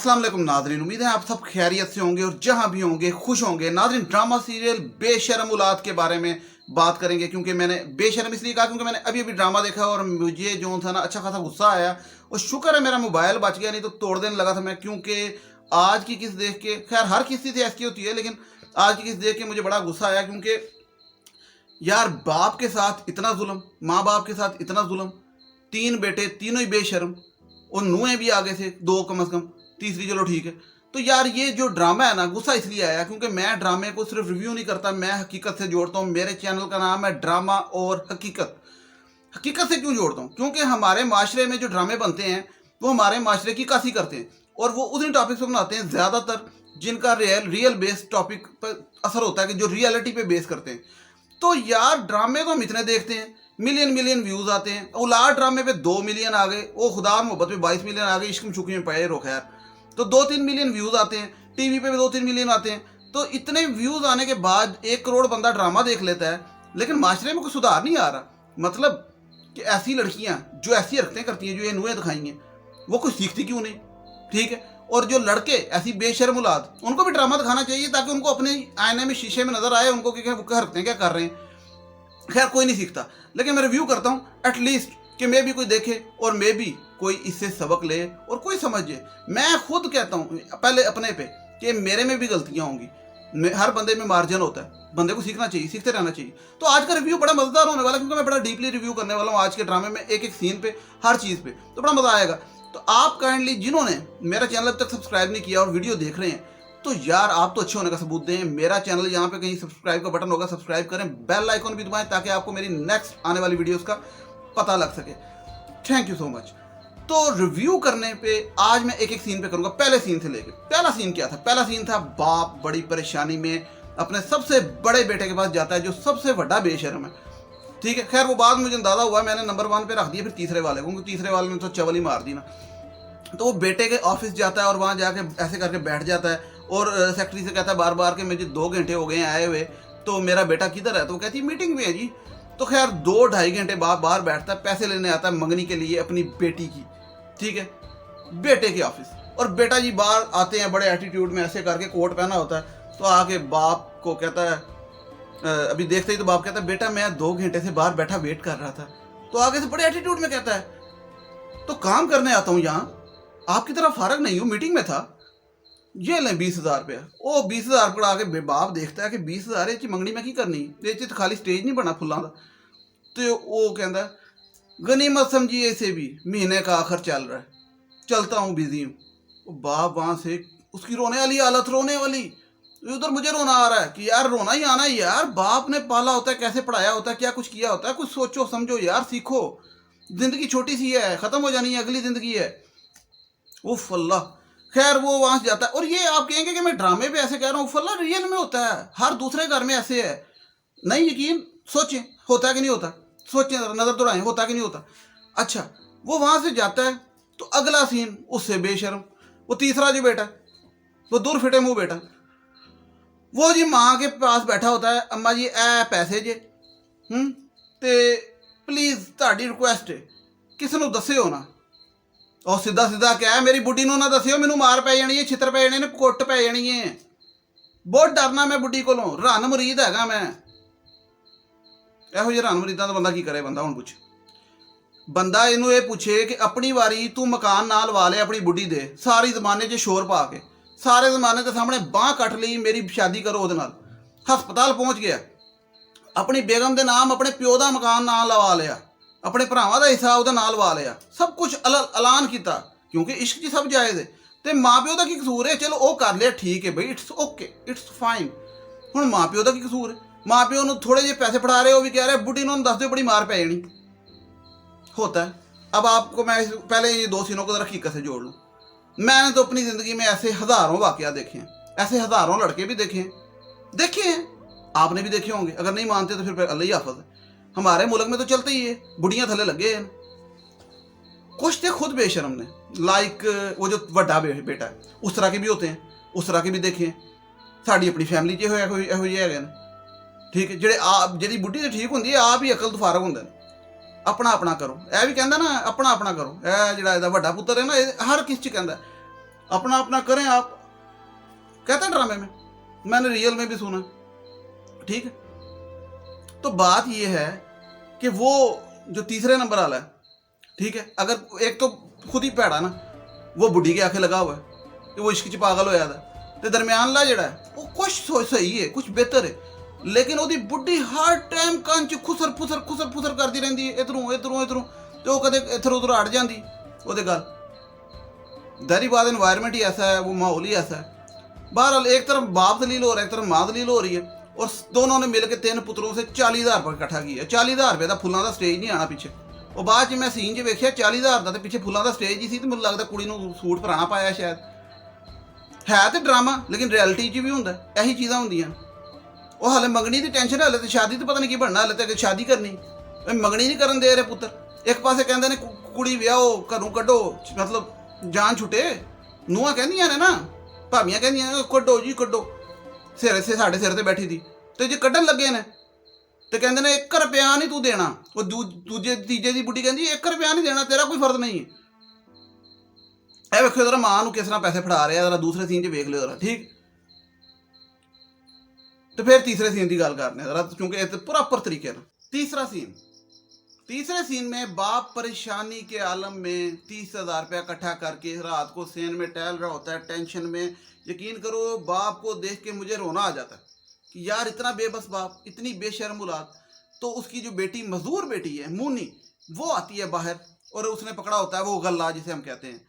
अस्सलाम वालेकुम नाज़रीन, उम्मीद है आप सब खैरियत से होंगे और जहां भी होंगे खुश होंगे। नाज़रीन, ड्रामा सीरियल बेशर्म औलाद के बारे में बात करेंगे, क्योंकि मैंने बेशर्म इसलिए कहा क्योंकि मैंने अभी अभी ड्रामा देखा और मुझे जो था ना अच्छा खासा गुस्सा आया। और शुक्र है मेरा मोबाइल बच गया, नहीं तो तोड़ देने लगा था मैं। क्योंकि आज की किस देख के, खैर हर किसी से ऐसी होती है, लेकिन आज की किस देख के मुझे बड़ा गुस्सा आया। क्योंकि यार बाप के साथ इतना जुल्म, माँ बाप के साथ इतना जुल्म, 3 बेटे तीनों ही बेशर्म, और नुहें भी आगे से 2 कम से कम, तीसरी चलो ठीक है। तो यार ये जो ड्रामा है ना, गुस्सा इसलिए आया क्योंकि मैं ड्रामे को सिर्फ रिव्यू नहीं करता, मैं हकीकत से जोड़ता हूँ। मेरे चैनल का नाम है ड्रामा और हकीकत। हकीकत से क्यों जोड़ता हूँ? क्योंकि हमारे माशरे में जो ड्रामे बनते हैं वो हमारे माशरे की कासी करते हैं, और वो उन्हीं टॉपिक्स पर बनाते हैं ज़्यादातर जिनका रियल बेस्ड टॉपिक पर असर होता है, कि जो रियलिटी पे बेस करते हैं। तो यार ड्रामे तो हम इतने देखते हैं, मिलियन व्यूज़ आते हैं। औलाद ड्रामे पे 2 मिलियन आ गए, वो खुदा मोहब्बत पे 22 मिलियन आ गए, इश्क मशूकी में पाए रो खैर, तो 2-3 मिलियन व्यूज़ आते हैं। टीवी पे भी 2-3 मिलियन आते हैं। तो इतने व्यूज़ आने के बाद 1 करोड़ बंदा ड्रामा देख लेता है, लेकिन माशरे में कोई सुधार नहीं आ रहा। मतलब कि ऐसी लड़कियां जो ऐसी हरकतें करती हैं, जो ये नुहें दिखाई हैं, वो कुछ सीखती क्यों नहीं? ठीक है। और जो लड़के ऐसी बेशर्म औलाद, उनको भी ड्रामा दिखाना चाहिए ताकि उनको अपने आईने में, शीशे में नजर आए उनको कि वो हरकतें क्या कर रहे हैं। खैर कोई नहीं सीखता, लेकिन मैं रिव्यू करता हूँ एटलीस्ट कि मैं भी कोई देखे और मैं भी कोई इससे सबक ले और कोई समझे। मैं खुद कहता हूँ पहले अपने पे कि मेरे में भी गलतियाँ होंगी, हर बंदे में मार्जिन होता है, बंदे को सीखना चाहिए, सीखते रहना चाहिए। तो आज का रिव्यू बड़ा मज़ेदार होने वाला है, क्योंकि मैं बड़ा डीपली रिव्यू करने वाला हूँ आज के ड्रामे में, एक एक सीन पे, हर चीज़ पे, तो बड़ा मज़ा आएगा। तो आप काइंडली जिन्होंने मेरा चैनल अब तक सब्सक्राइब नहीं किया और वीडियो देख रहे हैं, तो यार आप तो अच्छे होने का सबूत दें। मेरा चैनल यहाँ पे कहीं सब्सक्राइब का बटन होगा, सब्सक्राइब करें, बेल आइकन भी दबाएं ताकि आपको मेरी नेक्स्ट आने वाली वीडियोस का पता लग सके। Thank you so much. तो रिव्यू करने पे आज मैं एक एक सीन पे करूँगा, पहले सीन से लेके। पहला सीन क्या था? पहला सीन था बाप बड़ी परेशानी में अपने सबसे बड़े बेटे के पास जाता है, जो सबसे बड़ा बेशर्म है। ठीक है, खैर वो बात मुझे अंदाजा हुआ, मैंने नंबर 1 पे रख दिया फिर तीसरे वाले को, क्योंकि तीसरे वाले ने तो चवल ही मार दी ना। तो वो बेटे के ऑफिस जाता है और वहाँ जाके ऐसे करके बैठ जाता है, और सेक्रेटरी से कहता है बार बार कि मुझे 2 घंटे हो गए हैं आए हुए, तो मेरा बेटा किधर है? तो वो कहती है मीटिंग में है जी। तो खैर 2-2.5 घंटे बाद बाहर बैठता है, पैसे लेने आता है मंगनी के लिए अपनी बेटी की। ठीक है, बेटे के ऑफिस, और बेटा जी बाहर आते हैं बड़े एटीट्यूड में, ऐसे करके कोट पहना होता है। तो आके बाप को कहता है, अभी देखते ही तो बाप कहता है बेटा मैं 2 घंटे से बाहर बैठा वेट कर रहा था। तो आगे से बड़े एटीट्यूड में कहता है तो काम करने आता हूँ यहाँ, आपकी तरह फारग नहीं हूँ, मीटिंग में था, ये लें 20,000 रुपया। ओ 20,000 पकड़ा के बाप देखता है कि 20,000 ये मंगनी में की करनी, ये तो खाली स्टेज नहीं बना फुल्लां दा। तो वो कहता है गनीमत समझिए, इसे भी महीने का आखिर चल रहा है, चलता हूँ, बिजी हूँ। बाप वहाँ से उसकी रोने वाली हालत, रोने वाली, उधर मुझे रोना आ रहा है कि यार रोना ही आना है यार, बाप ने पाला होता है, कैसे पढ़ाया होता है, क्या कुछ किया होता है, कुछ सोचो समझो यार, सीखो। जिंदगी छोटी सी है, ख़त्म हो जानी है, अगली ज़िंदगी है। उफ अल्लाह। खैर वो वहाँ से जाता है, और ये आप कहेंगे कि मैं ड्रामे पे ऐसे कह रहा हूँ, उफ अल्लाह रियल में होता है, हर दूसरे घर में ऐसे है। नहीं यकीन, सोचें होता है कि नहीं होता, सोचें नज़र दौड़ाएं, होता कि नहीं होता। अच्छा, वो वहाँ से जाता है, तो अगला सीन उससे बेशर्म, वो तीसरा जो बेटा, वो दूर फिटे मुँह बेटा, वो जी माँ के पास बैठा होता है, अम्मा जी ए पैसे जे ते प्लीज़ ताड़ी रिक्वेस्ट है किसी को दस्यो ना। और सीधा सीधा क्या है, मेरी बुढ़ी ना दस्यो, मैनू मार पै जानी है, छित्र पै जाने ने, कुट पै जानी है, बहुत डरना मैं बुढ़ी कोलों, रन मरीद हैगा मैं। ਇਹੋ ਜਿਹੇ रन मरीदा तो बंदा की करे? बंदा हुण पुछ, बंदा इनू ये पूछे कि अपनी वारी तू मकान ना लवा ले अपनी बुढ़ी दे, सारी जमाने च शोर पा के, सारे जमाने के सामने बांह कट ली, मेरी शादी करो ਉਹਦੇ ਨਾਲ, हस्पताल पहुँच गया, अपनी बेगम के नाम अपने प्यो का मकान ना लवा लिया, अपने भरावां का हिस्सा ਉਹਦੇ ਨਾਲ लवा लिया, सब कुछ ऐलान किया, क्योंकि इश्क च सब जायज़ है। तो माँ प्यो का की कसूर है? चलो वो कर लिया, ठीक है भाई, इट्स ओके, इट्स फाइन। हुण माँ प्यो का की कसूर है? माँ प्यो को थोड़े जे पैसे फड़ा रहे हो, भी कह रहे बुढ़ी ने दस दो, बड़ी मार पै जानी होता है। अब आपको मैं पहले ये 2 सीनों को ज़रा हकीकत से जोड़ लूँ। मैंने तो अपनी ज़िंदगी में ऐसे हज़ारों वाक़या देखे हैं, ऐसे हज़ारों लड़के भी देखे हैं, आपने भी देखे होंगे। अगर नहीं मानते तो फिर अल्लाह ही हाफ़िज़ है। हमारे मुल्क में तो चलते ही है, बुढ़ियाँ थले लगे हैं, कुछ थे खुद बेशर्म ने, लाइक वो जो बड़ा बेटा है, उस तरह के भी होते हैं, उस तरह के भी देखे हैं। साड़ी अपनी फैमिली च ਇਹੋ ਜਿਹੇ ਹੈਗੇ ਨੇ। ठीक है, ਜਿਹੜੇ आप ਜਿਹੜੀ बुढ़ी तो ठीक होंगी, आप ही अकल तो फारग होंगे, अपना अपना करो। यह भी कहता ना अपना अपना करो, यह ਜਿਹੜਾ ਇਹਦਾ ਵੱਡਾ ਪੁੱਤਰ है ना, हर किस च कहता अपना अपना करें आप, कहते हैं ड्रामे में, मैंने रियल में भी सुना। ठीक है, तो बात ये है कि वो जो तीसरे नंबर वाला है, ठीक है, अगर एक तो खुद ही भैड़ा ना, वो बुढ़ी के आखे लगा हुआ है कि वो इश्क च पागल होया दा, ते दरम्यान ला जेड़ा है वो कुछ सही है, कुछ बेहतर है, लेकिन ओदी बुढ़ी हर टाइम कंन च खुसर फुसर करती रहंदी है, इधरों इधरों इधरों, ते वो कदे इधर उधर अड़ जाती ओदे गल। दारी बात एनवायरनमेंट ही ऐसा है, वो माहौल ही ऐसा है। बहरहाल एक तरफ बाप दलील हो रहा है, एक तरफ माँ दलील हो रही है, और दोनों ने मिलकर 3 पुत्रों से 40,000 रुपये इकट्ठा किया। 40,000 रुपये का फुलों का स्टेज नहीं आना पिछे। और बाद मैं सीन च वेख्या 40,000 का तो पिछे फुलों का स्टेज ही सी, तो मुझे लगता कुड़ी नूं सूट पुराना पाया शायद। है तो ड्रामा, लेकिन रियलिटी च भी होंदा, यही चीज़ां होंदियां। वो हाले मंगनी की टेंशन है, हाले तो शादी तो पता नहीं की बनना, हाले तो शादी करनी, मंगनी नहीं करन दे रहे पुत्तर। एक पासे कहते ने कुड़ी विआहो घरों कड्डो, मतलब जान छुटे, नूंहां कहंदियां ने ना, भाबियां कहंदियां ने कड्डो जी कड्डो, सिर से साढ़े सिर ते बैठी थी, तो जे कड्डन लगे ने तो कहते ने 1 रुपया नहीं तू देना। वो दूजे तीजे की बुढ़ी कहती 1 रुपया नहीं देना, तेरा कोई फर्ज नहीं है। ਇਹ ਵੇਖੋ जरा मां ਨੂੰ किस तरह पैसे फड़ा रहा, जरा दूसरे सीन 'ਚ ਵੇਖ लियो जरा, ठीक। तो फिर तीसरे सीन की गल करने जरा, क्योंकि ये प्रॉपर तरीके ना। तीसरे सीन में बाप परेशानी के आलम में 30,000 रुपया इकट्ठा करके रात को सेन में टहल रहा होता है, टेंशन में। यकीन करो बाप को देख के मुझे रोना आ जाता है कि यार इतना बेबस बाप, इतनी बेशर्म औलाद। तो उसकी जो बेटी, मजदूर बेटी है मुन्नी, वो आती है बाहर, और उसने पकड़ा होता है वो गल्ला जिसे हम कहते हैं।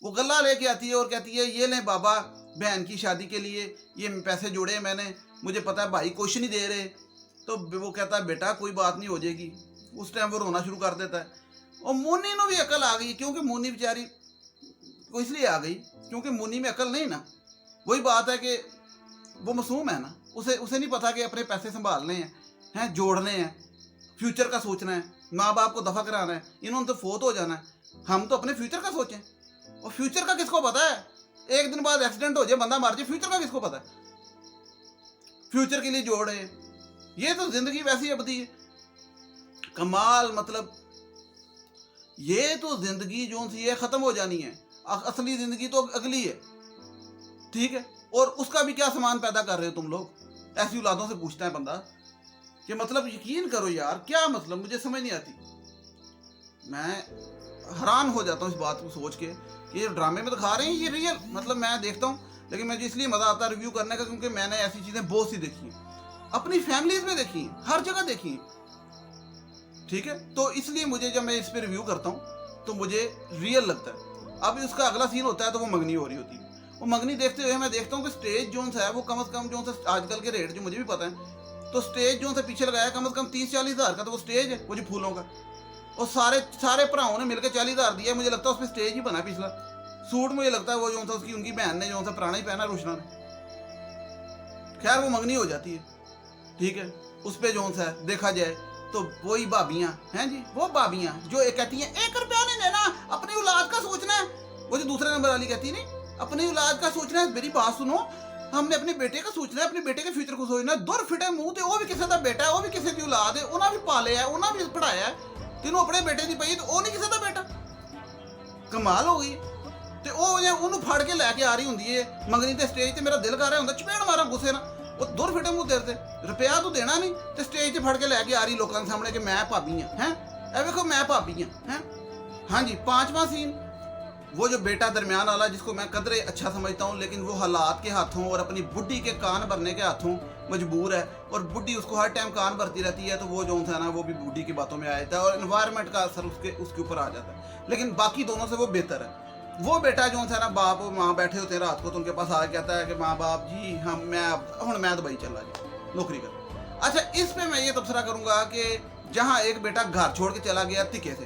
वो गल्ला लेके आती है और कहती है ये लें बाबा, बहन की शादी के लिए ये पैसे जोड़े मैंने, मुझे पता है भाई कुछ नहीं दे रहे। तो वो कहता है बेटा कोई बात नहीं, हो जाएगी। उस टाइम वो रोना शुरू कर देता है। और मुन्नी को भी अकल आ गई, क्योंकि मुन्नी बेचारी को इसलिए आ गई क्योंकि मुन्नी में अकल नहीं ना। वही बात है कि वो मासूम है ना, उसे नहीं पता कि अपने पैसे संभालने हैं, जोड़ने हैं, फ्यूचर का सोचना है, माँ बाप को दफा कराना है, इन्होंने तो फोत हो जाना है। हम तो अपने फ्यूचर का सोचें, और फ्यूचर का किसको पता है? एक दिन बाद एक्सीडेंट हो जाए, बंदा मर जाए, फ्यूचर का किसको पता है? फ्यूचर के लिए जोड़ रहे हैं। ये तो जिंदगी वैसी अवधि है, कमाल। मतलब ये तो जिंदगी जो सी है खत्म हो जानी है, असली जिंदगी तो अगली है, ठीक है। और उसका भी क्या सामान पैदा कर रहे हो तुम लोग? ऐसी औलादों से पूछता है बंदा कि मतलब यकीन करो यार, क्या मतलब, मुझे समझ नहीं आती। मैं हैरान हो जाता हूँ इस बात को सोच के कि ये ड्रामे में दिखा रहे हैं, ये रियल। मतलब मैं देखता हूँ, लेकिन मुझे इसलिए मज़ा आता है रिव्यू करने का क्योंकि मैंने ऐसी चीज़ें बहुत सी देखी हैं, अपनी फैमिलीज में देखी हैं, हर जगह देखी हैं, ठीक है। तो इसलिए मुझे जब मैं इस पर रिव्यू करता हूँ तो मुझे रियल लगता है। अब उसका अगला सीन होता है तो वो मंगनी हो रही होती है। वो मंगनी देखते हुए मैं देखता हूँ कि स्टेज जोन्स है वो कम से कम जो आजकल के रेट जो मुझे भी पता है, तो स्टेज जो से पीछे लगाया कम से कम 30-40 हज़ार का, तो वो स्टेज है वो जो फूलों का, और सारे भराओं ने मिलकर 40,000 दिया। मुझे लगता है उसमें स्टेज ही बना पिछला। सूट मुझे लगता है वो जो था उसकी उनकी बहन ने जो था पुराना ही पहना, रुशना ने। खैर वो मंगनी हो जाती है, ठीक है। उस पर जो सा देखा जाए तो वही भाभियाँ हैं जी, वो भाभियाँ जो कहती हैं 1 रुपया नहीं देना, अपनी औलाद का सोचना है। वो जो दूसरे नंबर वाली कहती है नहीं, अपनी औलाद का सोचना है। मेरी बात सुनो, हमने अपने बेटे का सोचना है, अपने बेटे के फ्यूचर को सोचना है। दुर फिटे मुंह ते वो भी किसी का बेटा है, वो भी किसी की औलाद है, उन्हें भी पाले है, उन्हें भी पढ़ाया है, तेनों अपने बेटे की पई तो वो नहीं किसी का बेटा। कमाल हो गई। तो वो फड़ के लैके आ रही होंगी है मंगनी ते स्टेज ते, मेरा दिल कर रहा होंगे चपेड़ मारा गुस्से ना। वो दुर फिटे मुँह तेरे ते, रुपया तो देना नहीं, तो स्टेज से फड़ के लैके आ रही लोगों के सामने कि मैं भाभी हाँ, हैं ए देखो मैं भाभी हैं। हाँ जी, 5वां सीन, वो जो बेटा दरमियान वाला जिसको मैं कदरे अच्छा समझता हूँ, लेकिन वो हालात के हाथों और अपनी बुढ़ी के कान भरने के हाथों मजबूर है, और बुढ़ी उसको हर टाइम कान भरती रहती है, तो वो जो है ना वो भी बुढ़ी की बातों में आ जाता है, और एनवायरनमेंट का असर उसके ऊपर आ जाता है। लेकिन बाकी दोनों से वो बेहतर है। वो बेटा जो है ना, बाप माँ बैठे होते हैं रात को, तो उनके पास आके कहता है कि माँ बाप जी मैं दुबई चला जी नौकरी कर। अच्छा, इस पे मैं ये तबसरा करूँगा कि जहाँ एक बेटा घर छोड़ के चला गया तिके से,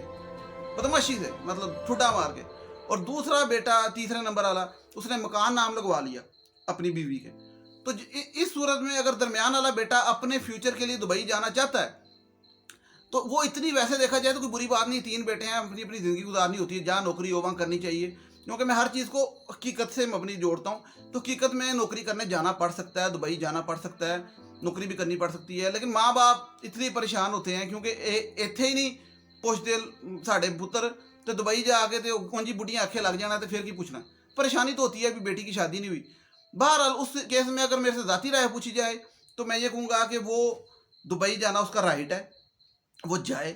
बदमाशी से, मतलब ठुड्डा मार के, और दूसरा बेटा तीसरे नंबर वाला उसने मकान नाम लगवा लिया अपनी बीवी के, तो इस सूरत में अगर दरमियान वाला बेटा अपने फ्यूचर के लिए दुबई जाना चाहता है तो वो इतनी, वैसे देखा जाए तो कोई बुरी बात नहीं, 3 बेटे हैं, अपनी अपनी ज़िंदगी गुजारनी होती है, जहाँ नौकरी हो वहाँ करनी चाहिए। क्योंकि मैं हर चीज़ को हकीकत से मबनी जोड़ता हूँ, तो हकीकत में नौकरी करने जाना पड़ सकता है, दुबई जाना पड़ सकता है, नौकरी भी करनी पड़ सकती है। लेकिन माँ बाप इतने परेशान होते हैं क्योंकि इत्थे ही नहीं पुछते साढ़े पुत्र, तो दुबई जाके तो उंजी बुढ़ियाँ आखे लग जाना, तो फिर की पूछना। परेशानी तो होती है, अभी बेटी की शादी नहीं हुई। बहरहाल उस केस में अगर मेरे से ज़ाती राय पूछी जाए तो मैं ये कहूँगा कि वो दुबई जाना उसका राइट है, वो जाए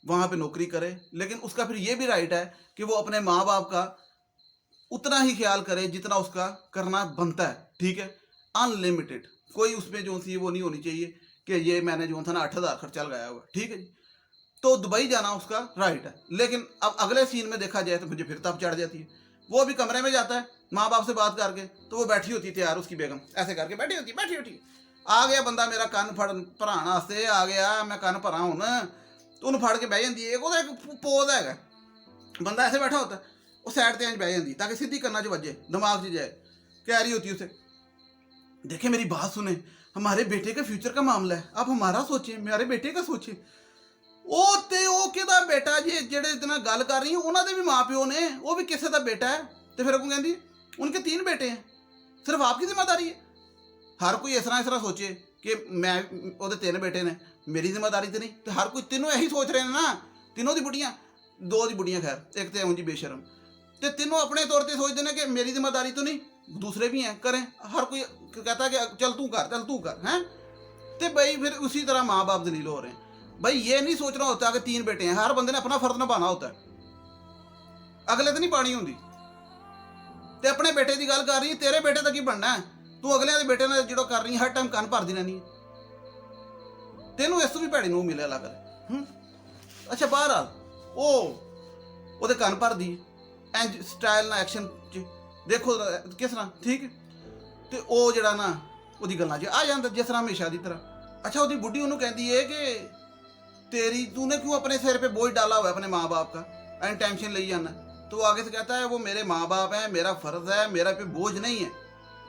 वहाँ पे नौकरी करे, लेकिन उसका फिर ये भी राइट है कि वो अपने माँ बाप का उतना ही ख्याल करे जितना उसका करना बनता है, ठीक है। अनलिमिटेड कोई उसमें जो सी वो नहीं होनी चाहिए कि ये मैंने जो था ना 8,000 खर्चा लगाया हुआ, ठीक है जी। तो दुबई जाना उसका राइट है, लेकिन अब अगले सीन में देखा जाए तो मुझे फिर तब चढ़ जाती है। वो अभी कमरे में जाता है माँ बाप से बात करके, तो वो बैठी होती है तैयार, उसकी बेगम ऐसे करके बैठी होती आ गया बंदा मेरा कन भराना से आ गया, मैं कन भरा हूँ ना, तो उन्हें फड़ के बह जाती है। एक पोज है, बंदा ऐसे बैठा होता है, वो साइड से बह जाती ताकि सीधी करना जो वजे दिमाग से जाए, कह रही होती है उसे, देखे मेरी बात सुने, हमारे बेटे के फ्यूचर का मामला है, आप हमारा सोचें, मेरे बेटे का सोचें। ਉਹ ਤੇ ਉਹ ਕਿਹਦਾ ਬੇਟਾ ਜੀ, ਜਿਹੜੇ इतना गल कर रही ਉਹਨਾਂ ਦੇ भी माँ प्यो ने, वो भी किसी का बेटा है। तो फिर वो कहती उनके 3 बेटे हैं, सिर्फ आपकी जिम्मेदारी है। हर कोई इस तरह सोचे कि मैं ਉਹਦੇ 3 बेटे ने, मेरी जिम्मेदारी तो नहीं। तो हर कोई तीनों यही सोच रहे हैं ना, तीनों दी बुढ़ियाँ, 2 दी बुढ़ियाँ, खैर एक तो ऊँची बेशरम, तो तीनों अपने तौर पर सोचते हैं कि मेरी जिम्मेदारी तो नहीं, दूसरे भी हैं करें। हर कोई कहता है कि चल तू कर हैं। तो भाई फिर उसी तरह माँ बाप दलील हो रहे हैं। भाई ये नहीं सोचना होता कि 3 बेटे हैं, हर बंदे ने अपना फर्ज निभाना होता है, अगले तो नहीं पानी होंगी। तो अपने बेटे की गल कर रही है, तेरे बेटे का की बनना है, तू अगले के बेटे ने जो कर रही है, हर टाइम कन भरती रहनी है, तेनों इस भी भैड़ी नूं मिले ला कर। अच्छा बहरहाल वो कन भर दी इंज स्टाइल ना एक्शन च देखो किस तरह, ठीक है। तो वो जरा ना वो गल्लां च आ जाता जिस तरह हमेशा की तरह। अच्छा वो बुढ़ी उन्होंने कहती है कि तेरी तूने क्यों अपने सिर पे बोझ डाला हुआ है अपने माँ बाप का, एंड टेंशन ले जाना। तो वो आगे से कहता है वो मेरे माँ बाप हैं, मेरा फर्ज है, मेरा पे बोझ नहीं है।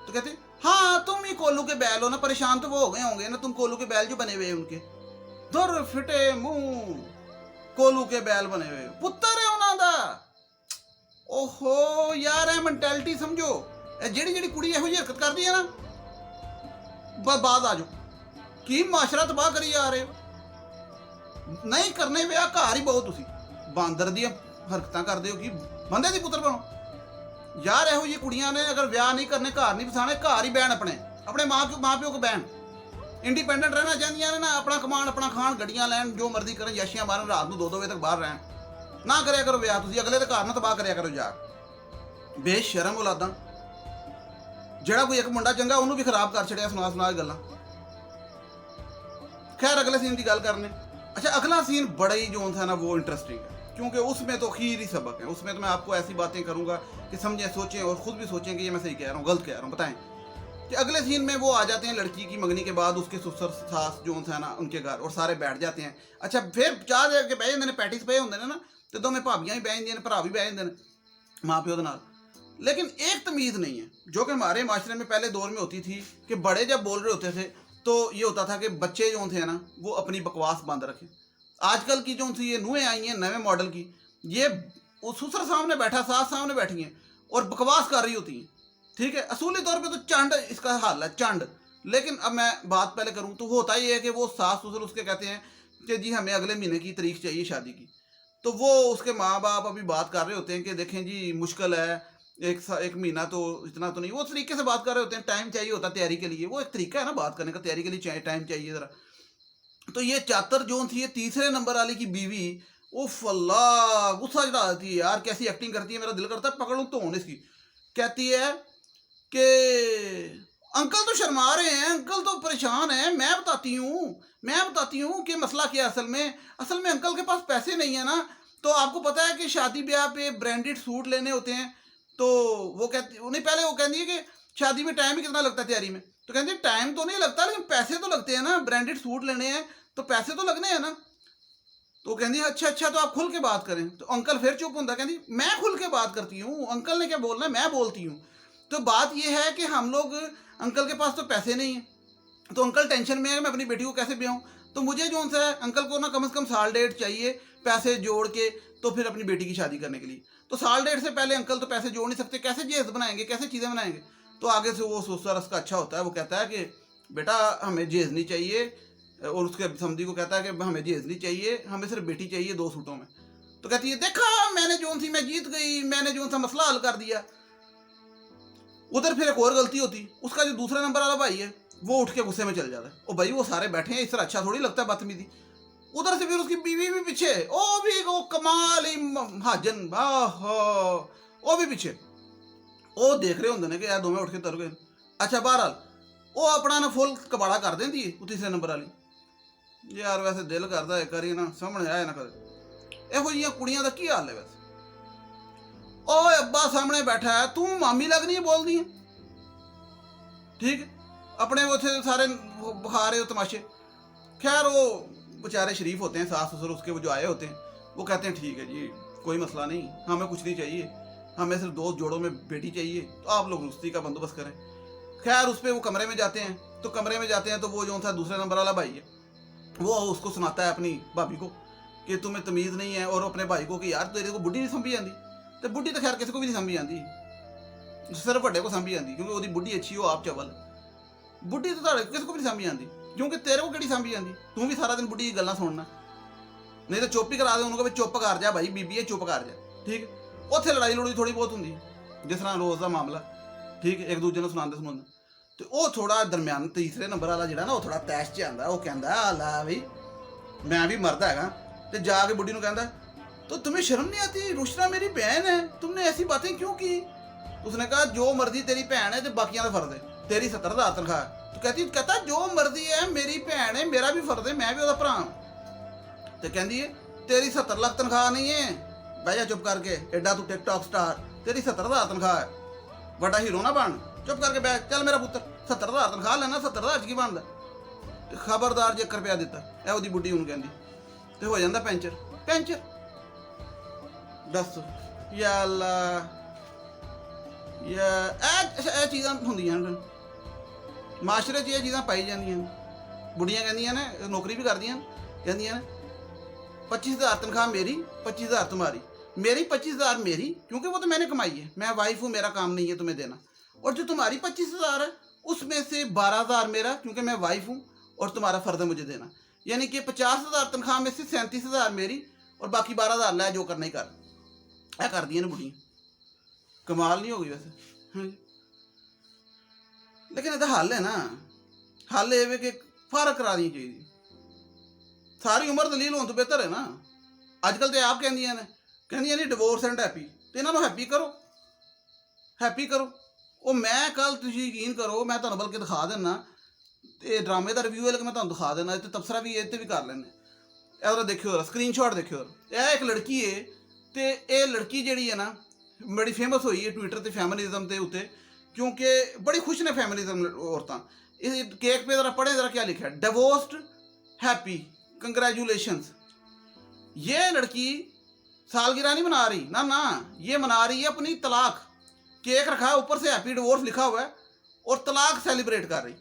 तो कहते हाँ तुम ही कोल्लू के बैल हो ना, परेशान तो वो हो गए होंगे ना, तुम कोल्लू के बैल जो बने हुए उनके, धुर फिटे मुंह, कोल्लू के बैल बने हुए पुत्र है उन्होंने। ओहो यार ए मैंटेलिटी समझो, ਜਿਹੜੀ कुड़ी ਇਹੋ ਜਿਹੀ हरकत करती है ना, बाद आ जाओ की माशरा तबाह करी जा रहे हो। नहीं करने विआह घर ही बहु, तुसी बांदर दी हरकतां करदे हो कि बंदे दी पुत्र बनो यार। ਇਹੋ ਜਿਹੀ कुड़ियां ने अगर विआह नहीं करने, घर नहीं बसाने, घर ही बहन अपने माँ प्यो को बहन, इंडिपेंडेंट रहना चाहदियां ने ना, अपना कमान अपना खान, गड्डियां लैन, जो मर्जी करन, याशियां मारन, रात को 2-2 बजे तक बाहर रहन, ना करया करो विआह, तुसी अगले दे घर ना तबाह करया करो जा। बेशरम औलादां, ਜਿਹੜਾ कोई एक मुंडा चंगा ਉਹਨੂੰ भी खराब कर छड़िया सुना गल्लां। खैर अगले सीन की गल करने। अच्छा अगला सीन बड़ा ही जो था ना वो इंटरेस्टिंग है, क्योंकि उसमें तो खीर ही सबक है। उसमें तो मैं आपको ऐसी बातें करूंगा कि समझें, सोचें और ख़ुद भी सोचें कि ये मैं सही कह रहा हूँ गलत कह रहा हूँ, बताएं। कि अगले सीन में वो आ जाते हैं लड़की की मंगनी के बाद, उसके ससुर सास जो था ना उनके घर, और सारे बैठ जाते हैं। अच्छा फिर चाह दे के बह जाते हैं, पैटिस पे होंगे ना, तो दोवें भाबियां भी बह जाती हैं, भरा भी बह जाते हैं माँ प्यो के नाल। लेकिन एक तमीज़ नहीं है जो कि हमारे माशरे में पहले दौर में होती थी, कि बड़े जब बोल रहे होते थे तो ये होता था कि बच्चे जो थे ना वो अपनी बकवास बंद रखें। आजकल की जो थी ये नूहें आई हैं नए मॉडल की, ये ससुर सामने बैठा, सास सामने बैठी हैं और बकवास कर रही होती हैं, ठीक है। असूली तौर पे तो चंड इसका हाल है, चंड। लेकिन अब मैं बात पहले करूँ तो होता ये है कि वो सास ससुर उसके कहते हैं कि जी हमें अगले महीने की तारीख चाहिए शादी की, तो वो उसके माँ बाप अभी बात कर रहे होते हैं कि देखें जी मुश्किल है, एक महीना तो इतना तो नहीं, वो तरीके से बात कर रहे होते हैं, टाइम चाहिए होता है तैयारी के लिए, वो एक तरीका है ना बात करने का, तैयारी के लिए टाइम चाहिए ज़रा। तो ये चातर जो थी ये तीसरे नंबर वाली की बीवी, उफ अल्लाह गुस्सा चढ़ा देती है यार, कैसी एक्टिंग करती है, मेरा दिल करता है पकड़ूं तो होने इसकी। कहती है कि अंकल तो शर्मा रहे हैं, अंकल तो परेशान है, मैं बताती हूँ कि मसला क्या है। असल में अंकल के पास पैसे नहीं है ना, तो आपको पता है कि शादी ब्याह पे ब्रांडेड सूट लेने होते हैं, तो वो कहती उन्हें पहले वो कहती है कि शादी में टाइम ही कितना लगता है तैयारी में, तो कहती है टाइम तो नहीं लगता लेकिन पैसे तो लगते हैं ना, ब्रांडेड सूट लेने हैं तो पैसे तो लगने हैं ना। तो कहती है अच्छा तो आप खुल के बात करें। तो अंकल फिर चुप होता, कहती मैं खुल के बात करती हूँ, अंकल ने क्या बोलना है मैं बोलती हूँ। तो बात यह है कि हम लोग, अंकल के पास तो पैसे नहीं हैं, तो अंकल टेंशन में है मैं अपनी बेटी को कैसे ब्याहूँ, तो मुझे जो सा है अंकल को ना कम से कम साल डेढ़ चाहिए पैसे जोड़ के, तो फिर अपनी बेटी की शादी करने के लिए। तो साल डेढ़ से पहले अंकल तो पैसे जोड़ नहीं सकते, कैसे जहेज बनाएंगे, कैसे चीज़ें बनाएंगे। तो आगे से वो ससुर उसका अच्छा होता है, वो कहता है कि बेटा हमें जहेज नहीं चाहिए, और उसके समधी को कहता है कि हमें जहेज नहीं चाहिए, हमें सिर्फ बेटी चाहिए 2 सूटों में। तो कहती है देखा मैंने जो थी मैं जीत गई, मैंने जो सा मसला हल कर दिया। उधर फिर एक और गलती होती, उसका जो दूसरा नंबर वाला भाई है वो उठ के गुस्से में चल जाता है, ओ भाई वो सारे बैठे हैं, इस तरह अच्छा थोड़ी लगता है बदतमीजी। उधर से फिर उसकी बीवी भी पीछे, ओ भी वो कमाल ही महाजन, ओ भी पीछे, ओ देख रहे होंगे ने कि यार दोवें उठ के तर गए। अच्छा बहरहाल वो अपना ना फुल कबाड़ा कर देंदी है वो तीसरे नंबर वाली। यार वैसे दिल करता है करी ना सामने आए ना कदे ਇਹੋ ਜਿਹੀਆਂ ਕੁੜੀਆਂ ਦਾ ਕੀ ਹਾਲ है वैसे। ओ अब्बा सामने बैठा है, तू मामी लगनी है बोलती है, ठीक है, अपने वो थे सारे बुखा रहे हो तमाशे। खैर वो बेचारे शरीफ होते हैं, सास ससुर उसके वो जो आए होते हैं, वो कहते हैं ठीक है जी कोई मसला नहीं, हमें कुछ नहीं चाहिए, हमें सिर्फ दो जोड़ों में बेटी चाहिए, तो आप लोग रुस्ती का बंदोबस्त करें। खैर उस पर वो कमरे में जाते हैं, तो कमरे में जाते हैं तो वो जो था दूसरे नंबर वाला भाई है, वो उसको सुनाता है अपनी भाभी को कि तुम्हें तमीज़ नहीं है, और अपने भाई को कि यार तेरे को बुढ़ी नहीं समझी आती, तो बुढ़ी तो खैर किसी को भी नहीं समझी आती, सिर्फ बड़े को समझी आती, क्योंकि वो बुढ़ी अच्छी हो आप चवल, बुढ़ी तो तुहाडे किसी को भी नहीं समझी आती, क्योंकि तेरे को किहड़ी समझी आती, तू भी सारा दिन बुढ़ी की गल्लां सुनना, नहीं तो चुप ही करा दे उनको, चुप कर जा भाई बीबी है चुप कर जा, ठीक है। उत्थे लड़ाई लड़ूई थोड़ी बहुत होंगी जिस तरह रोज़ का मामला, ठीक है, एक दूजे को सुनाते तो वो थोड़ा दरम्यान तीसरे नंबर वाला जो ना वो थोड़ा तैश च आंदा, वो कहता ला भाई मैं भी मर्द हैगा, तो जाके बुढ़ी को कहता तो तुम्हें शर्म नहीं आती, रुशना मेरी बहन है, तुमने ऐसी बातें क्यों की। उसने कहा जो मर्जी तेरी भैन है तो बाकियां का फर्ज है, तेरी 70,000 तनख्वाह, तो कहता जो मर्जी है मेरी भैन है, मेरा भी फर्ज है, मैं भी उसका भरा। तो कहती है तेरी 70 लाख तनख्वाह नहीं है, बह जा चुप करके, एडा तू टिकटॉक स्टार, तेरी 70,000 तनख्वाह है, बड़ा हीरो ना बन, चुप करके बैठ, चल मेरा पुत्र 70,000 तनख्वाह लेना, 70,000 की बनता, खबरदार जे 1 रुपया दिता, ए ਉਹਦੀ बुढ़ी ਉਹਨੂੰ ਕਹਿੰਦੀ, ਤੇ हो जाता ਪੈਂਚਰ। दस या अल्लाह, या ਇਹ ਚੀਜ਼ਾਂ ਹੁੰਦੀਆਂ ਹਨ ਮਾਸ਼ਰੇ 'ਚ, ਇਹ ਚੀਜ਼ਾਂ ਪਾਈ ਜਾਂਦੀਆਂ ਨੇ। बुढ़ियां ਕਹਿੰਦੀਆਂ ਨੇ, नौकरी भी ਕਰਦੀਆਂ, ਕਹਿੰਦੀਆਂ ਨੇ 25,000 तनख्वाह मेरी, 25,000 तुम्हारी, मेरी 25,000 मेरी, क्योंकि वो तो मैंने कमाई है, मैं वाइफ हूँ, मेरा काम नहीं है तुम्हें देना, और जो तुम्हारी 25,000 है उसमें से 12,000 मेरा, क्योंकि मैं वाइफ हूँ और तुम्हारा फ़र्ज है मुझे देना, यानी कि 50,000 तनख्वाह में से 37,000 मेरी और बाकी 12,000 लै जो करना ही कर। ऐ कर दिया ना बुढ़ियाँ, कमाल नहीं हो गई वैसे। हाँ, लेकिन ਇਹਦਾ हल है ना, हल ये है कि फारक करा दी चाहिए, सारी उम्र दलील होने तो बेहतर है ना। अजकल तो आप कहदियां नहीं डिवोर्स एंड हैप्पी, तो इन्हों हैप्पी करो, हैप्पी करो। वो मैं कल तुम यकीन करो, मैं तुम्हें बल्कि दिखा देना, तो ड्रामे का रिव्यू है लेकिन मैं तुम्हें दिखा देना, तो तबसरा भी ये भी कर लेने, इधर देखियो, स्क्रीनशॉट देखियो, यह एक लड़की है, तो ये लड़की जी है ना बड़ी फेमस हुई है ट्विटर पर फैमिनिज्म के उत्ते, क्योंकि बड़ी खुश ने फैमिनिज्म औरतां। इस केक पे ज़रा पढ़े, ज़रा क्या लिखा है, डिवोर्स्ड हैप्पी कंग्रेचुलेशंस। ये लड़की सालगिरह नहीं मना रही, ना ना, ये मना रही है अपनी तलाक, केक रखा है ऊपर से हैप्पी डिवोर्स लिखा हुआ है और तलाक सेलिब्रेट कर रही।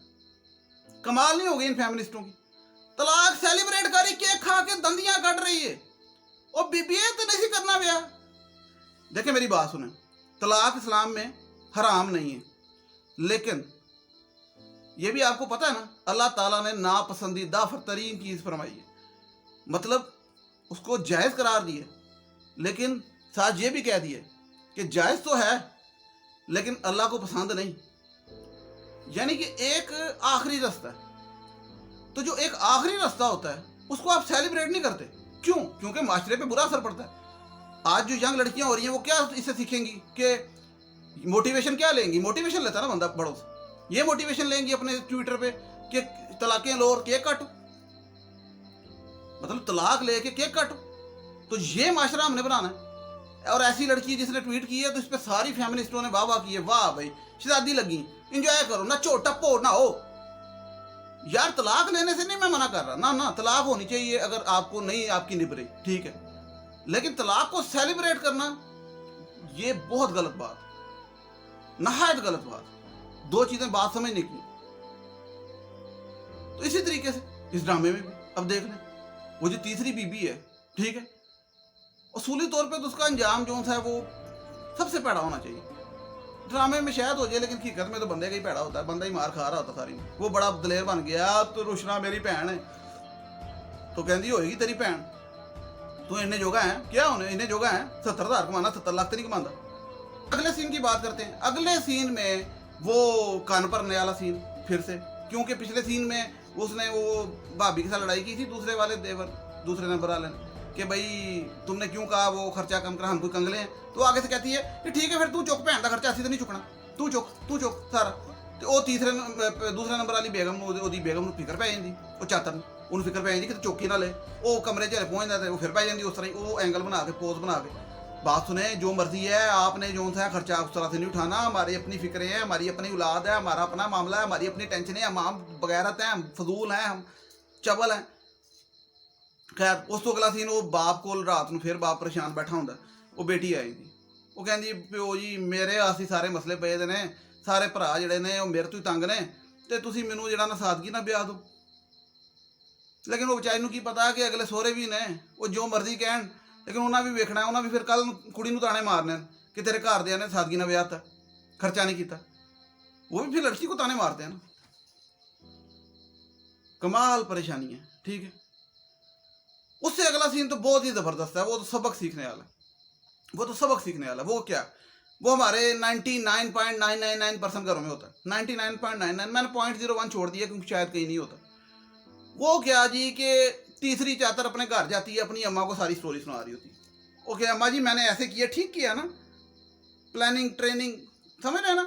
कमाल नहीं हो गई इन फेमिनिस्टों की, तलाक सेलिब्रेट कर रही, केक खा के दंदियां कट रही है, और बीबी तो नहीं करना ब्याह। देखें मेरी बात सुने, तलाक इस्लाम में हराम नहीं है, लेकिन ये भी आपको पता है ना अल्लाह ताला ने नापसंदीदा तरीन चीज़ फरमाई है, मतलब उसको जायज़ करार दिया, लेकिन साथ ये भी कह दिया कि जायज़ तो है लेकिन अल्लाह को पसंद नहीं, यानी कि एक आखिरी रास्ता है। तो जो एक आखिरी रास्ता होता है उसको आप सेलिब्रेट नहीं करते, क्यों? क्योंकि माशरे पे बुरा असर पड़ता है। आज जो यंग लड़कियां हो रही हैं वो क्या इससे सीखेंगी कि मोटिवेशन क्या लेंगी? मोटिवेशन लेता है ना बंदा बड़ों से, ये मोटिवेशन लेंगी अपने ट्विटर पे कि तलाक़ें लो और केक काटो, मतलब तलाक लेके केक काटो। तो ये माशरा हमने बनाना है। और ऐसी लड़की जिसने ट्वीट की है तो इस पर सारी फैमिनिस्टों ने वाह वाह की है, वाह भाई शादी लगी, इंजॉय करो, नचो टप्पो ना हो। यार तलाक लेने से नहीं मैं मना कर रहा, ना ना, तलाक होनी चाहिए अगर आपको नहीं आपकी निभ रही, ठीक है, लेकिन तलाक को सेलिब्रेट करना ये बहुत गलत बात, नहायत गलत बात। दो चीज़ें बात समझने की। तो इसी तरीके से इस ड्रामे में भी अब देख लें, वो जो तीसरी बीबी है, ठीक है, असूली तौर पे तो उसका अंजाम जो है वो सबसे पैड़ा होना चाहिए। ड्रामे में शायद हो जाए लेकिन हकीकत में तो बंदे का ही पैड़ा होता है, बंदा ही मार खा रहा होता सारी। वो बड़ा दलेर बन गया, तो रुशना मेरी भैन है, तो कहती होएगी तेरी भैन, तू इन्ने जोगा है क्या? होने इन्ने जोगा है 70,000 कमाना, 70 लाख तो नहीं कमाता। अगले सीन की बात करते हैं। अगले सीन में वो कान भरने वाला सीन फिर से, क्योंकि पिछले सीन में उसने वो भाभी के साथ लड़ाई की थी दूसरे वाले देवर, दूसरे नंबर वाले ने, कि भाई तुमने क्यों कहा वो खर्चा कम करा, हम कोई कंगले हैं। तो आगे से कहती है कि ठीक है फिर तू चुक, भैन का खर्चा असं तो नहीं चुकना, तू चुक सारा। तो वो दूसरे नंबर वाली बेगम ओदी बेगम ਨੂੰ ਫਿਕਰ ਪੈ ਜਾਂਦੀ, ਉਹ ਚਾਤਰ ਨੂੰ ਉਹਨੂੰ ਫਿਕਰ ਪੈ ਜਾਂਦੀ ਕਿ ਚੌਕੀ ਨਾ ਲੈ, ਉਹ ਕਮਰੇ 'ਚ ਪਹੁੰਚਦਾ ਤੇ ਉਹ ਫਿਰ ਪੈ ਜਾਂਦੀ ਉਸ तरह ही, वो एंगल बना के पोज बना के। बात सुने, जो मर्जी है आपने जो सा खर्चा उस तरह से नहीं उठाना, हमारी अपनी फिक्रें हैं, हमारी अपनी औलाद है, हमारा अपना मामला है, हमारी अपनी टेंशन है, हम बगैरत हैं, हम फजूल हैं, हम चवल हैं। खैर उस तो अगला सीन, वो बाप को रात को फिर बाप परेशान बैठा होंगे, वो बेटी आई थी, वो कहती प्यो जी मेरे आसी सारे मसले पे ने, सारे भरा जड़े ने वो मेरे तो ही तंग ने, तो तुसी मैनू जड़ा ना सादगी ना ब्याह दो। लेकिन वो बेचारी की पता कि अगले सोहरे भी ने, वो जो मर्जी कहन, लेकिन उन्हें भी वेखना, उन्हें भी फिर कल कुड़ी नूं ताने मारने कि तेरे घरदियां ने सादगी ना ब्याह, खर्चा नहीं किया, वो भी फिर लड़की को ताने मारते हैं ना। कमाल परेशानी है, ठीक है। उससे अगला सीन तो बहुत ही ज़बरदस्त है, वो तो सबक सीखने वाला है, वो तो सबक सीखने वाला है। वो क्या, वो हमारे 99.999% घरों में होता है, 99.99, मैंने 0.01 छोड़ दिया क्योंकि शायद कहीं नहीं होता। वो क्या जी कि तीसरी चादर अपने घर जाती है, अपनी अम्मा को सारी स्टोरी सुना रही होती है। ओके अम्मा जी मैंने ऐसे किया, ठीक किया ना, प्लानिंग ट्रेनिंग, समझ रहे ना।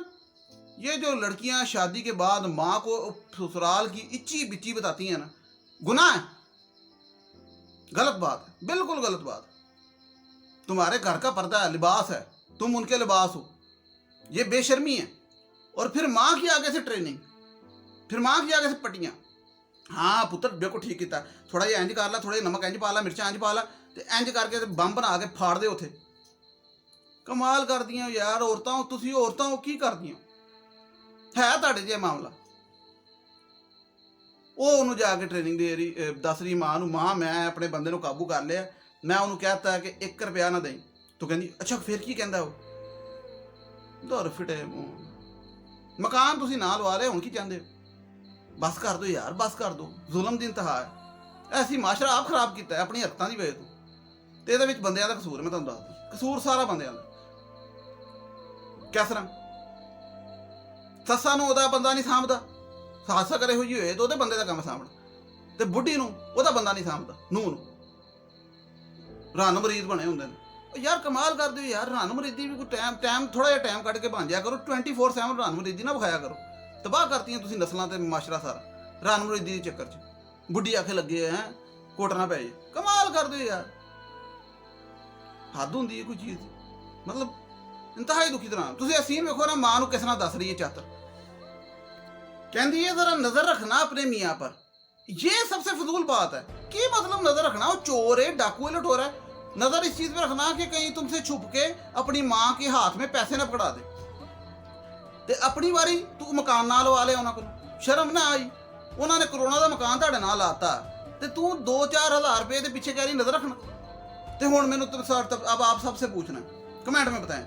ये जो लड़कियां शादी के बाद माँ को ससुराल की इच्ची बिच्ची बताती हैं ना, गुनाह है, गलत बात है, बिल्कुल गलत बात है। तुम्हारे घर का पर्दा है, लिबास है, तुम उनके लिबास हो, ये बेशर्मी है। और फिर माँ की आगे से ट्रेनिंग, फिर माँ की आगे से पट्टियाँ, हाँ पुत्र देखो ठीक किया, थोड़ा जिहा इंज कर ला, थोड़ा नमक इंज पा ला, मिर्चा इंज पा ला, तो इंज करके बंब बना के फाड़ दे उथे। कमाल कर दियां यार औरतां, तुसीं औरतां की कर दियां है तुहाडे जे मामला। वो उन्होंने जाके ट्रेनिंग दे रही, दस रही माँ नूं, माँ मैं अपने बंदे नूं काबू कर लिया, मैं उन्होंने कहता कि 1 रुपया ना दें। तो कहती अच्छा फिर की कहता वो, दौर फिटे मकान तुसीं ना लवा रहे, हुण की चाहते हो, बस कर दो यार, बस कर दो, जुल्म दी इंतहा है। ऐसी माशरा आप खराब किया अपनी हरकतां दी वजह तो, ये बंदियां दा कसूर है, मैं तुहानूं दसदा कसूर सारा बंदियां दा। किस तरह सस्सा नूं ओहदा बंदा नहीं सामभदा, सस्स अगर इहो जी होए तो ओहदे बंदे दा काम सामभना, ते बुढ़ी नूं ओहदा बंदा नहीं सामभदा, नूंह नूं रन मरीद बने हुंदे ने। यार कमाल कर दो यार, रन मरीदी भी कोई टाइम थोड़ा जिहा टाइम कढ के बन जाया करो, 24/7 रन मरीदी ना विखाया करो। तबाह करती हैं तुसीं नस्लां ते माशरा सारा रन मरीदी के चक्कर च, बुढ़ी आखे लगे हैं कोटना पै जाए। कमाल कर दो यार, हद होंदी है कोई चीज़, मतलब इंतहाई दुखी तरह। तुसीं सीन वेखो ना, माँ नूं किस तरह दस रही है चातर, कहती है जरा नजर रखना अपने मियाँ पर। ये सबसे फजूल बात है कि मतलब नजर रखना, वो चोर है, डाकू है, लुटेरा है, नजर इस चीज पे रखना कि कहीं तुमसे छुप के अपनी माँ के हाथ में पैसे ना पकड़ा दे, ते अपनी बारी तू मकान ना लवा ले उन्होंने को, शर्म ना आई। उन्होंने करोड़ों का मकान तुहाडे नाल लाता, ते तू 2-4 हज़ार रुपये के पीछे कह रही नजर रखना। तो हुण मैनूं अब आप सबसे पूछना, कमेंट में बताएं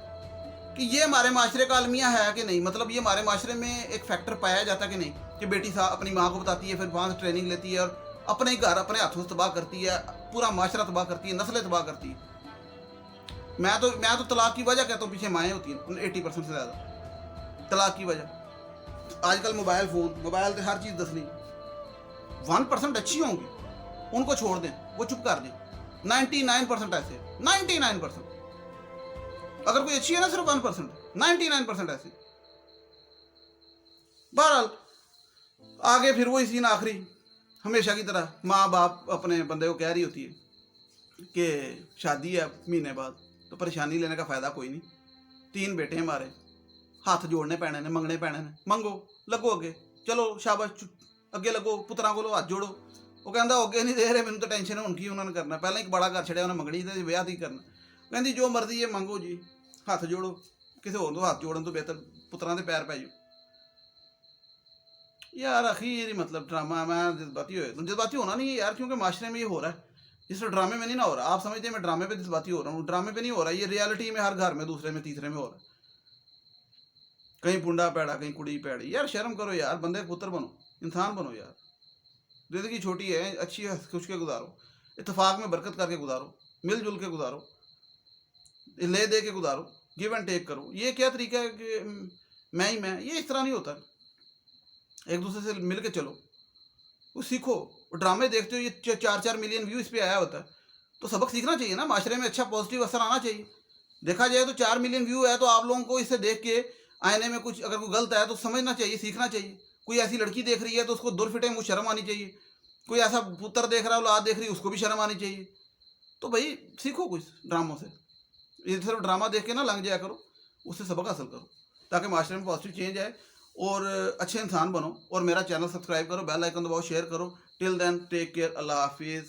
कि ये हमारे माशरे का अलमिया है कि नहीं, मतलब ये हमारे माशरे में एक फैक्टर पाया जाता कि नहीं कि बेटी अपनी माँ को बताती है, फिर वहाँ से ट्रेनिंग लेती है और अपने ही घर अपने हाथों से तबाह करती है, पूरा माशरा तबाह करती है, नस्लें तबाह करती है। मैं तो तलाक की वजह कहता हूँ पीछे माएँ होती हैं 80% से ज़्यादा तलाक की वजह। आजकल मोबाइल तो हर चीज़ दसनी, 1% अच्छी होंगी उनको छोड़ दें, वो चुप कर दें, 99% ऐसे, 99%। अगर कोई अच्छी है ना सिर्फ 1%, 99% ऐसे। बहरहाल आगे फिर वही सीन आखिरी, हमेशा की तरह माँ बाप अपने बंदे को कह रही होती है कि शादी है महीने बाद, तो परेशानी लेने का फ़ायदा कोई नहीं, 3 बेटे हमारे, हाथ जोड़ने पैने ने, मंगने पैने ने, मंगो लगो अगे, चलो शाबाश अगे लगो, पुत्रा को हाथ जोड़ो। वो कहता अगे नहीं दे रहे, मैंने तो टेंशन है, उनकी उन्होंने करना, पहले एक बड़ा घर छड़िया उन्हें मंगनी तो ब्याह ही करना। कहती जो मर्जी है मंगो जी, हाथ जोड़ो, किसी होर तो हाथ जोड़न तो बेहतर पुत्रा के पैर पै जाओ। यार आखिर मतलब ड्रामा, मैं जज्बाती हो, जज्बाती होना नहीं है यार, क्योंकि माशरे में ये हो रहा है, इस ड्रामे में नहीं ना हो रहा। आप समझते हैं मैं ड्रामे पे जज्बाती हो रहा हूँ, ड्रामे पे नहीं हो रहा, ये रियलिटी में हर घर में दूसरे में तीसरे में हो रहा है। कहीं पुंडा पैड़ा, कहीं कुड़ी पैड़ी। यार शर्म करो यार, बंदे पुत्र बनो, इंसान बनो यार। जिंदगी छोटी है, अच्छी हंस खुश के गुजारो, इत्तेफाक में बरकत करके गुजारो, मिलजुल के गुजारो, ले दे के गुजारो, गिव एंड टेक करो। ये क्या तरीका है कि मैं ही मैं, ये इस तरह नहीं होता। एक दूसरे से मिल के चलो, वो सीखो। ड्रामे देखते हो, ये 4-4 मिलियन व्यू इस पे आया होता है, तो सबक सीखना चाहिए ना, माशरे में अच्छा पॉजिटिव असर आना चाहिए। देखा जाए तो 4 मिलियन व्यू है, तो आप लोगों को इससे देख के आईने में कुछ अगर कोई गलत है तो समझना चाहिए, सीखना चाहिए। कोई ऐसी लड़की देख रही है तो उसको दुर फिटे मुँह शर्म आनी चाहिए। कोई ऐसा पुत्र देख रहा है, औलाद देख रही है, उसको भी शर्म आनी चाहिए। तो भाई सीखो कुछ ड्रामों से। ये सिर्फ ड्रामा देख के ना लंघ जाया करो, उससे सबक हासिल करो, ताकि माशरे में पॉजिटिव चेंज आए और अच्छे इंसान बनो। और मेरा चैनल सब्सक्राइब करो, बेल आइकन दबाओ, शेयर करो। टिल देन टेक केयर, अल्लाह हाफिज़।